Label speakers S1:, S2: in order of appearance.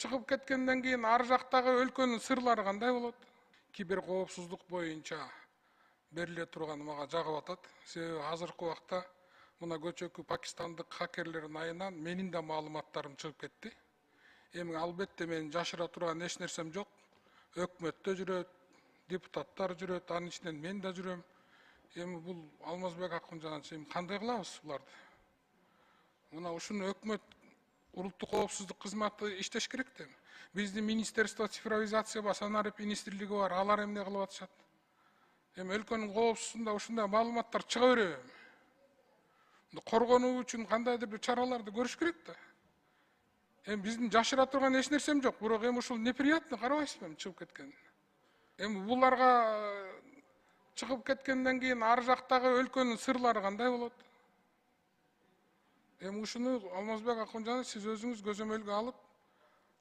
S1: чыгып кеткенден кийин ар жактагы өлкөнүн сырлары кандай болот? Кибер коопсуздук боюнча бериле турганы мага жагып атат. Себеби азыркы убакта мына көчөкү пакистандык хакерлердин айынан менин да маалыматтарым чыгып кетти. Эми албетте менин жашыра турган эч нерсем жок. Өкмөттө жүрөт, депутаттар жүрөт, анын ичинен мен да жүрөм. Эми бул Алмазбек Акмжанович, эми кандай кылабыз буларды? Мына ушуну өкмөт улуттук коопсуздук кызматы иштеш керек да. Биздин министерство цифровизация ба санарип министрлиги бар, алар эмне кылып атышат? Эми өлкөнүн коопсуздугунда ушундай маалыматтар чыга береби? Коргонуу үчүн кандайдыр бир чараларды көрүш керек да. Эми биздин жашыра турган эч нерсем жок, бирок эми ушул неприятно карабайсызбы эми чыгып кеткен? Эми буларга чыгып кеткенден кийин ар жактагы өлкөнүн сырлары кандай болот? Эми ушуну Алмазбек Акмжанович сиз өзүңүз көзөмөлгө алып